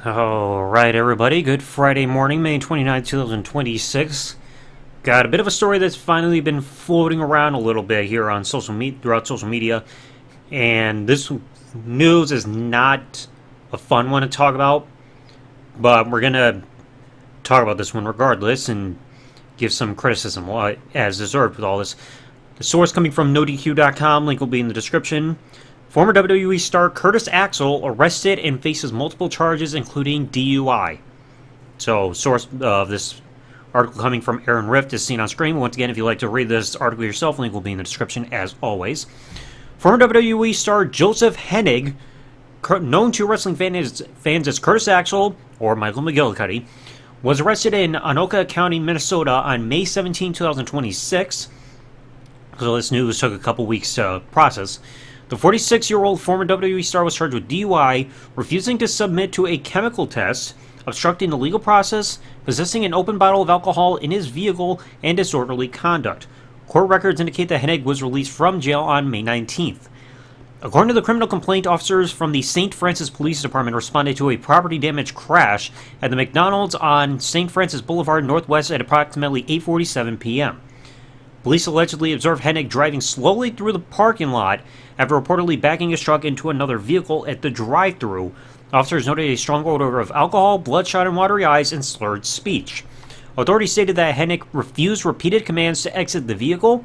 Alright, everybody. Good Friday morning, May 29th, 2026. Got a bit of a story that's finally been floating around a little bit here on throughout social media. And this news is not a fun one to talk about, but we're going to talk about this one regardless and give some criticism as deserved with all this. The source coming from NoDQ.com, link will be in the description. Former WWE star Curtis Axel arrested and faces multiple charges, including DUI. So, source of this article coming from Aaron Rift is seen on screen. Once again, if you'd like to read this article yourself, link will be in the description as always. Former WWE star Joseph Hennig, known to wrestling fans as Curtis Axel or Michael McGillicuddy, was arrested in Anoka County, Minnesota on May 17, 2026. So this news took a couple weeks to process. The 46-year-old former WWE star was charged with DUI, refusing to submit to a chemical test, obstructing the legal process, possessing an open bottle of alcohol in his vehicle, and disorderly conduct. Court records indicate that Hennig was released from jail on May 19th. According to the criminal complaint, officers from the St. Francis Police Department responded to a property damage crash at the McDonald's on St. Francis Boulevard Northwest at approximately 8:47 p.m. Police allegedly observed Hennig driving slowly through the parking lot after reportedly backing his truck into another vehicle at the drive-thru. Officers noted a strong odor of alcohol, bloodshot and watery eyes, and slurred speech. Authorities stated that Hennig refused repeated commands to exit the vehicle.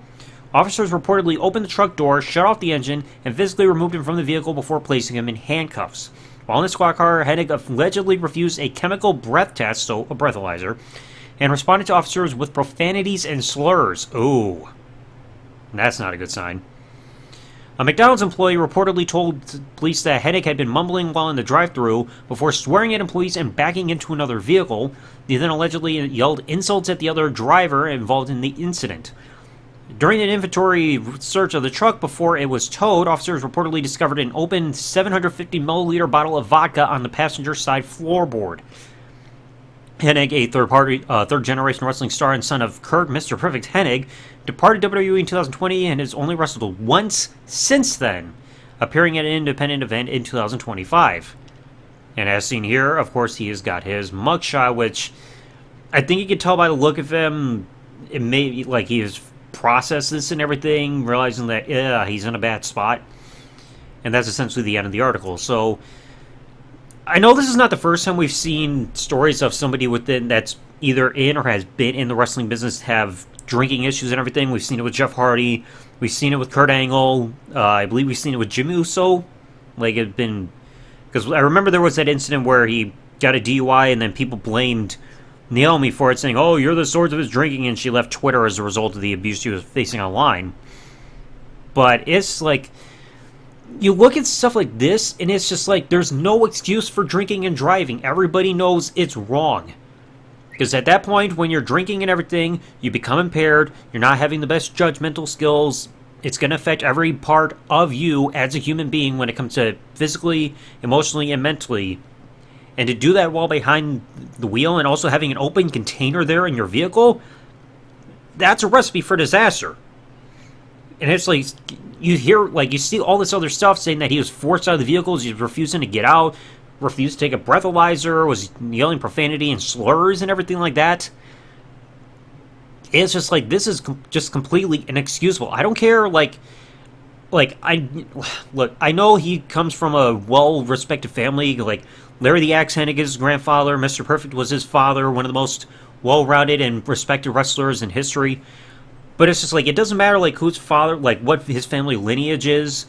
Officers reportedly opened the truck door, shut off the engine, and physically removed him from the vehicle before placing him in handcuffs. While in the squad car, Hennig allegedly refused a chemical breath test, so a breathalyzer, and responded to officers with profanities and slurs. Ooh, that's not a good sign. A McDonald's employee reportedly told police that Hennig had been mumbling while in the drive-thru before swearing at employees and backing into another vehicle. He then allegedly yelled insults at the other driver involved in the incident. During an inventory search of the truck before it was towed, officers reportedly discovered an open 750 milliliter bottle of vodka on the passenger side floorboard. Hennig, a third-generation wrestling star and son of Kurt Mr. Perfect Hennig, departed WWE in 2020 and has only wrestled once since then, appearing at an independent event in 2025. And as seen here, of course, he has got his mugshot, which I think you can tell by the look of him, it may be like he has processed this and everything, realizing that he's in a bad spot. And that's essentially the end of the article. So I know this is not the first time we've seen stories of somebody within that's either in or has been in the wrestling business have drinking issues and everything. We've seen it with Jeff Hardy. We've seen it with Kurt Angle. I believe we've seen it with Jimmy Uso. Like, it's been... Because I remember there was that incident where he got a DUI and then people blamed Naomi for it, saying, oh, you're the source of his drinking, and she left Twitter as a result of the abuse she was facing online. But it's like... You look at stuff like this, and it's just like, there's no excuse for drinking and driving. Everybody knows it's wrong. Because at that point, when you're drinking and everything, you become impaired, you're not having the best judgmental skills, it's going to affect every part of you as a human being when it comes to physically, emotionally, and mentally. And to do that while behind the wheel and also having an open container there in your vehicle, that's a recipe for disaster. And it's like, you hear, like, you see all this other stuff saying that he was forced out of the vehicles, he was refusing to get out, refused to take a breathalyzer, was yelling profanity and slurs and everything like that. It's just like, this is just completely inexcusable. I don't care, I know he comes from a well-respected family, like, Larry the Axe Hennig is his grandfather, Mr. Perfect was his father, one of the most well-rounded and respected wrestlers in history. But it's just like, it doesn't matter, like, whose father, like, what his family lineage is.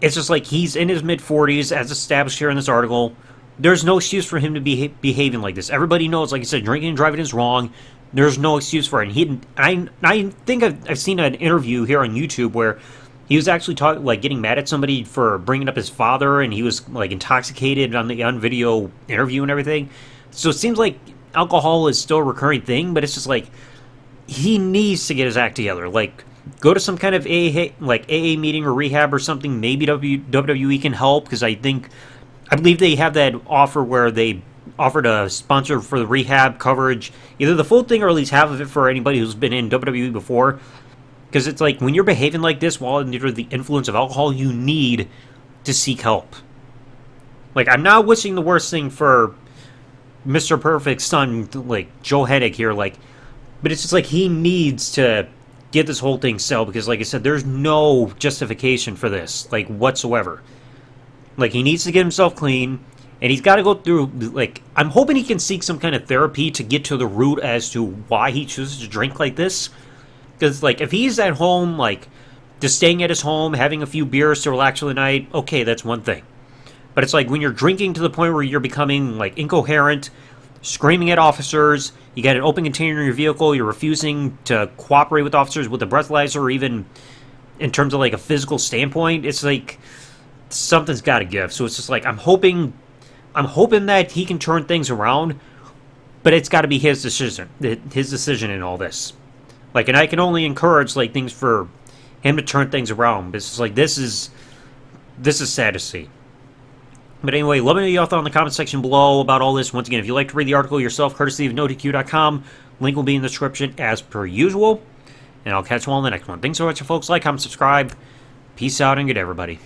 It's just like, he's in his mid-40s, as established here in this article. There's no excuse for him to be behaving like this. Everybody knows, like I said, drinking and driving is wrong. There's no excuse for it. And I think I've seen an interview here on YouTube where he was actually getting mad at somebody for bringing up his father, and he was, like, intoxicated on video interview and everything. So it seems like alcohol is still a recurring thing, but it's just like, he needs to get his act together. Like, go to some kind of AA meeting or rehab or something. Maybe WWE can help, because I believe they have that offer where they offered a sponsor for the rehab coverage, either the full thing or at least half of it for anybody who's been in WWE before. Because it's like, when you're behaving like this while under the influence of alcohol, you need to seek help. Like, I'm not wishing the worst thing for Mr. Perfect's son, like, Joe Heddick here, like, but it's just like he needs to get this whole thing settled because, like I said, there's no justification for this, like, whatsoever. Like, he needs to get himself clean, and he's got to go through, like, I'm hoping he can seek some kind of therapy to get to the root as to why he chooses to drink like this. Because, like, if he's at home, like, just staying at his home, having a few beers to relax for the night, okay, that's one thing. But it's like when you're drinking to the point where you're becoming, like, incoherent, screaming at officers, you got an open container in your vehicle, you're refusing to cooperate with officers with a breathalyzer, or even in terms of, like, a physical standpoint, it's like something's got to give. So it's just like I'm hoping that he can turn things around, but it's got to be his decision in all this. Like, and I can only encourage, like, things for him to turn things around. But it's like this is sad to see. But anyway, let me know your thoughts in the comment section below about all this. Once again, if you'd like to read the article yourself, courtesy of NoTQ.com, link will be in the description as per usual. And I'll catch you all in the next one. Thanks so much, folks. Like, comment, subscribe. Peace out, and good everybody.